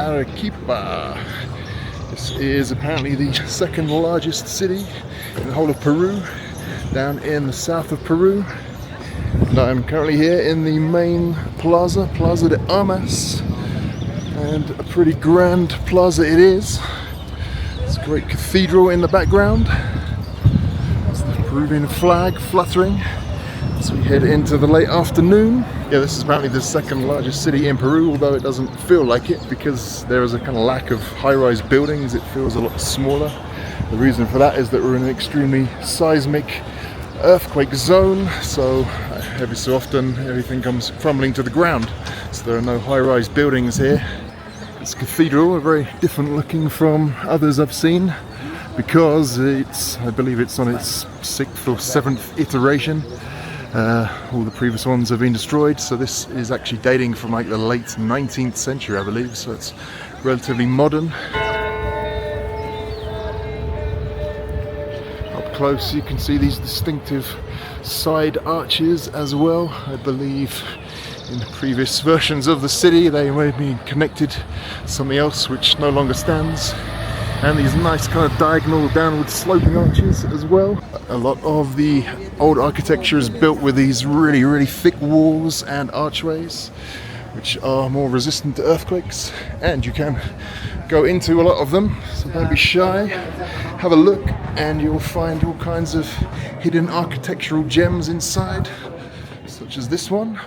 Arequipa. This is apparently the second largest city in the whole of Peru, down in the south of Peru. And I'm currently here in the main plaza, Plaza de Armas, and a pretty grand plaza it is. It's a great cathedral in the background. It's the Peruvian flag fluttering as we head into the late afternoon. Yeah, this is apparently the second largest city in Peru, although it doesn't feel like it because there is a kind of lack of high-rise buildings. It feels a lot smaller. The reason for that is that we're in an extremely seismic earthquake zone, so every so often everything comes crumbling to the ground. So there are no high-rise buildings here. This cathedral is very different looking from others I've seen because I believe it's on its 6th or 7th iteration. All the previous ones have been destroyed, so this is actually dating from like the late 19th century, I believe, so it's relatively modern. Up close you can see these distinctive side arches as well. I believe in the previous versions of the city they may have been connected to something else which no longer stands. And these nice kind of diagonal downward sloping arches as well. A lot of the old architecture is built with these really thick walls and archways which are more resistant to earthquakes, and you can go into a lot of them, so don't be shy. Have a look and you'll find all kinds of hidden architectural gems inside, such as this one.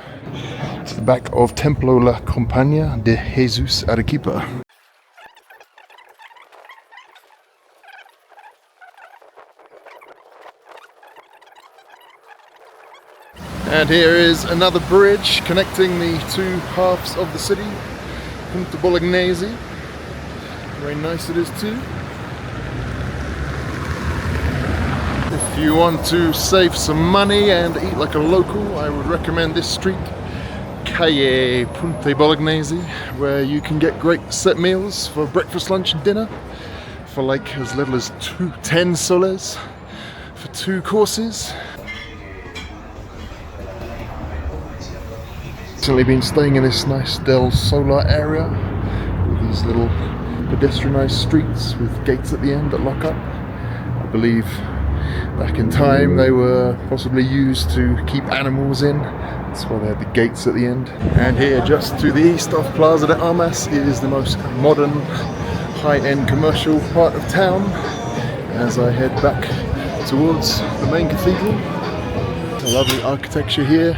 It's the back of Templo La Compañía de Jesús Arequipa. And here is another bridge connecting the two halves of the city, Punta Bolognesi. Very nice it is too. If you want to save some money and eat like a local, I would recommend this street, Calle Punta Bolognesi, where you can get great set meals for breakfast, lunch and dinner for like as little as 10 soles for 2 courses. Recently been staying in this nice Del Solar area with these little pedestrianised streets with gates at the end that lock up. I believe back in time they were possibly used to keep animals in. That's why they had the gates at the end. And here just to the east of Plaza de Armas is the most modern high-end commercial part of town as I head back towards the main cathedral. A lovely architecture here.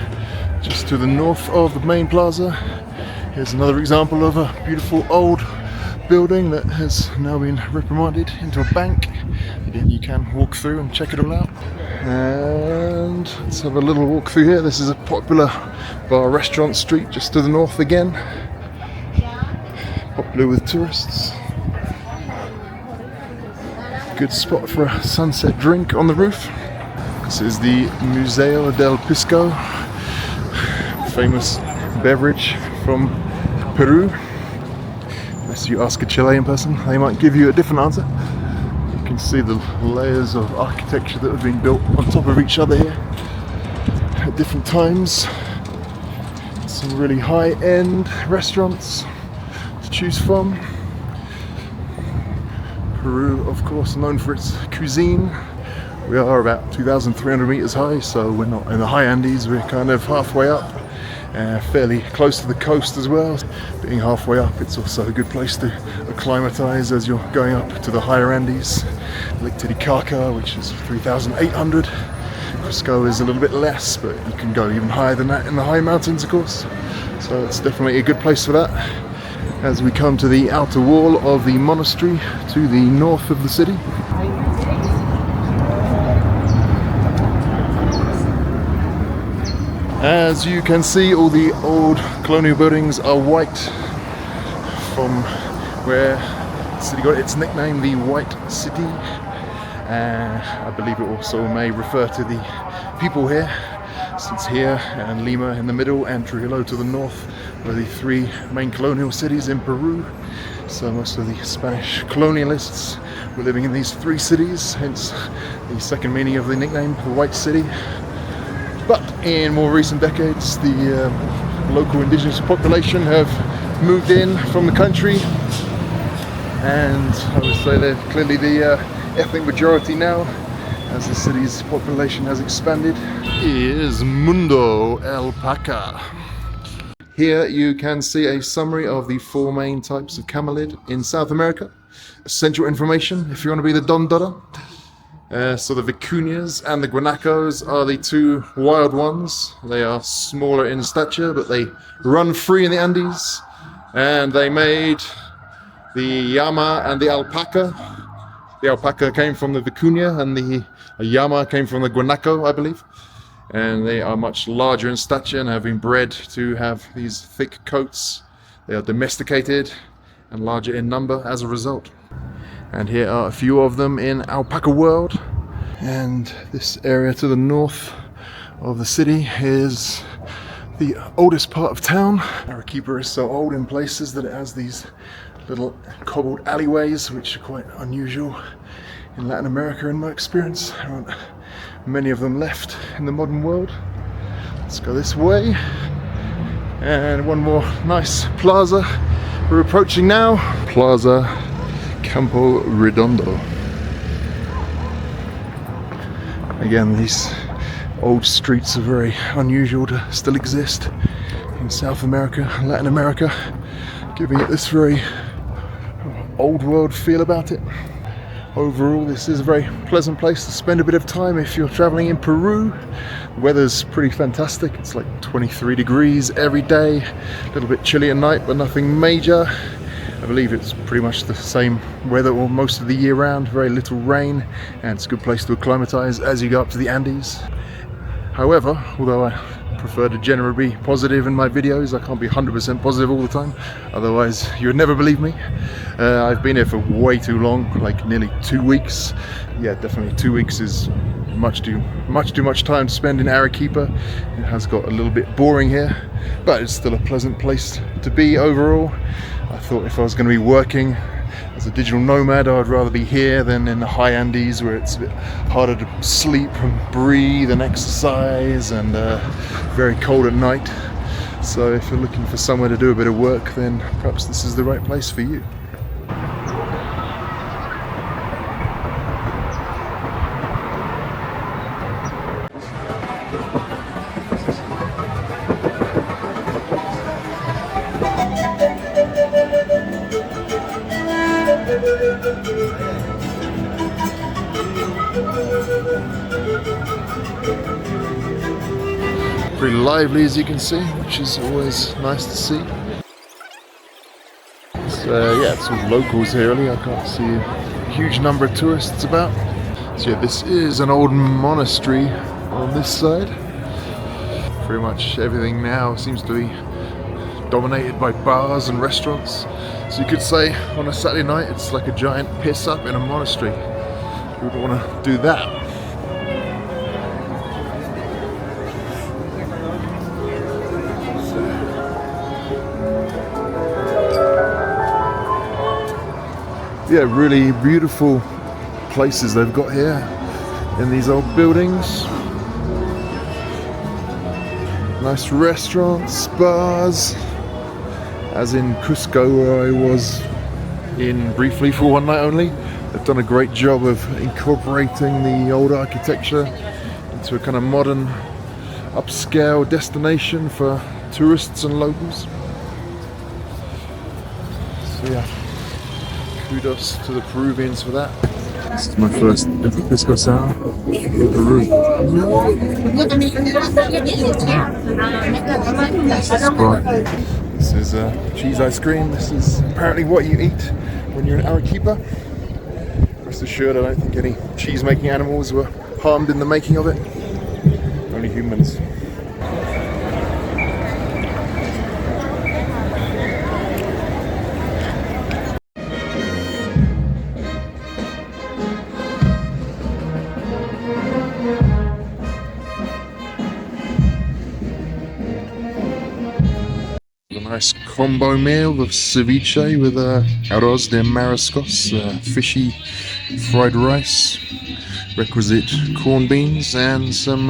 Just to the north of the main plaza, here's another example of a beautiful old building that has now been reprimanded into a bank. Again, you can walk through and check it all out. And let's have a little walk through here. This is a popular bar restaurant street just to the north again. Popular with tourists. Good spot for a sunset drink on the roof. This is the Museo del Pisco, famous beverage from Peru. Unless you ask a Chilean person, they might give you a different answer. You can see the layers of architecture that have been built on top of each other here at different times. Some really high-end restaurants to choose from. Peru, of course, known for its cuisine. We are about 2,300 meters high, so we're not in the high Andes, we're kind of halfway up. Fairly close to the coast as well. Being halfway up, it's also a good place to acclimatise as you're going up to the higher Andes. Lake Titicaca, which is 3,800. Cusco is a little bit less, but you can go even higher than that in the high mountains, of course. So it's definitely a good place for that. As we come to the outer wall of the monastery to the north of the city. As you can see, all the old colonial buildings are white, from where the city got its nickname, the White City. I believe it also may refer to the people here, since here and Lima in the middle and Trujillo to the north were the 3 main colonial cities in Peru. So most of the Spanish colonialists were living in these 3 cities, hence the second meaning of the nickname, the White City. But in more recent decades, the local indigenous population have moved in from the country and I would say they're clearly the ethnic majority now, as the city's population has expanded. Is Mundo Alpaca. Here you can see a summary of the 4 main types of camelid in South America. Essential information if you want to be the Don Dada. So the vicunias and the guanacos are the 2 wild ones. They are smaller in stature, but they run free in the Andes. And they made the llama and the alpaca. The alpaca came from the vicuña and the llama came from the guanaco, I believe. And they are much larger in stature and have been bred to have these thick coats. They are domesticated and larger in number as a result. And here are a few of them in Alpaca World. And this area to the north of the city is the oldest part of town. Arequipa is so old in places that it has these little cobbled alleyways, which are quite unusual in Latin America in my experience. There aren't many of them left in the modern world. Let's go this way. And one more nice plaza we're approaching now. Plaza Campo Redondo. Again, these old streets are very unusual to still exist in South America and Latin America, giving it this very old world feel about it. Overall, this is a very pleasant place to spend a bit of time if you're traveling in Peru. The weather's pretty fantastic. It's like 23 degrees every day, a little bit chilly at night, but nothing major. I believe it's pretty much the same weather all most of the year round, very little rain, and it's a good place to acclimatize as you go up to the Andes. However, although I prefer to generally be positive in my videos, I can't be 100% positive all the time, otherwise you would never believe me. I've been here for way too long, like nearly 2 weeks. Yeah, definitely 2 weeks is much too much time to spend in Arequipa. It has got a little bit boring here, but it's still a pleasant place to be overall. I thought if I was going to be working as a digital nomad, I'd rather be here than in the high Andes, where it's a bit harder to sleep and breathe and exercise, and very cold at night. So if you're looking for somewhere to do a bit of work, then perhaps this is the right place for you. Pretty lively, as you can see, which is always nice to see. So yeah, it's all locals here really. I can't see a huge number of tourists about. So yeah, this is an old monastery on this side. Pretty much everything now seems to be dominated by bars and restaurants. So you could say on a Saturday night it's like a giant piss up in a monastery. Who would want to do that? Yeah, really beautiful places they've got here in these old buildings. Nice restaurants, bars, as in Cusco, where I was in briefly for one night only. They've done a great job of incorporating the old architecture into a kind of modern upscale destination for tourists and locals. So yeah, kudos to the Peruvians for that. This is my first pisco sour in Peru. This is cheese ice cream. This is apparently what you eat when you're in Arequipa. Rest assured, I don't think any cheese-making animals were harmed in the making of it. Only humans. Nice combo meal of ceviche with arroz de mariscos, fishy fried rice, requisite corned beans, and some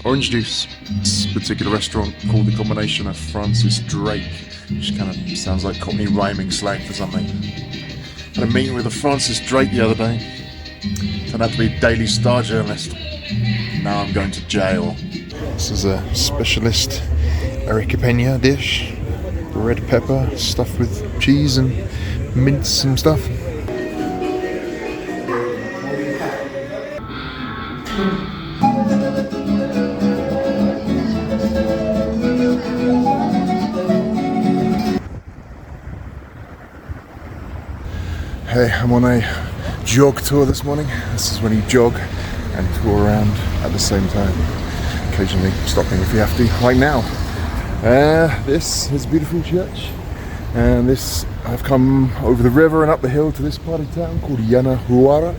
orange juice. This particular restaurant called the combination of Francis Drake, which kind of sounds like Cockney rhyming slang for something. Had a meeting with a Francis Drake the other day. Turned out to be a Daily Star journalist. Now I'm going to jail. This is a specialist arequipeña dish. Red pepper stuffed with cheese and mince and stuff. Hey, I'm on a jog tour this morning. This is when you jog and tour around at the same time, occasionally stopping if you have to, like now. This is a beautiful church, and this I've come over the river and up the hill to this part of town called Yanahuara,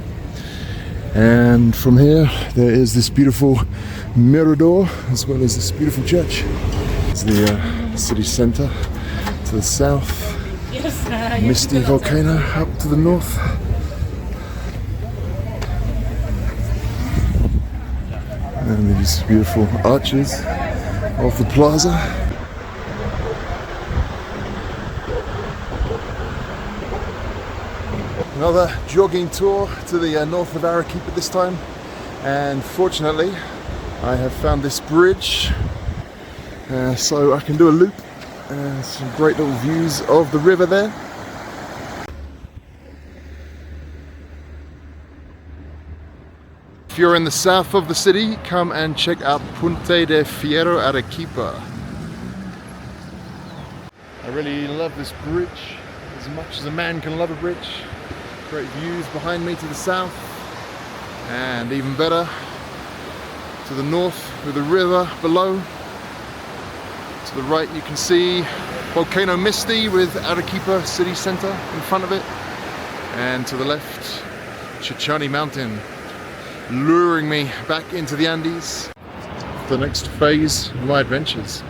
and from here there is this beautiful mirador as well as this beautiful church. It's the city centre to the south. Misty volcano up to the north. And these beautiful arches of the plaza. Another jogging tour to the north of Arequipa this time, and fortunately I have found this bridge so I can do a loop. Some great little views of the river there. If you're in the south of the city, come and check out Puente de Fierro Arequipa. I really love this bridge as much as a man can love a bridge. Great views behind me to the south, and even better to the north with the river below. To the right you can see Volcano Misty with Arequipa city centre in front of it, and to the left Chichani Mountain luring me back into the Andes. The next phase of my adventures.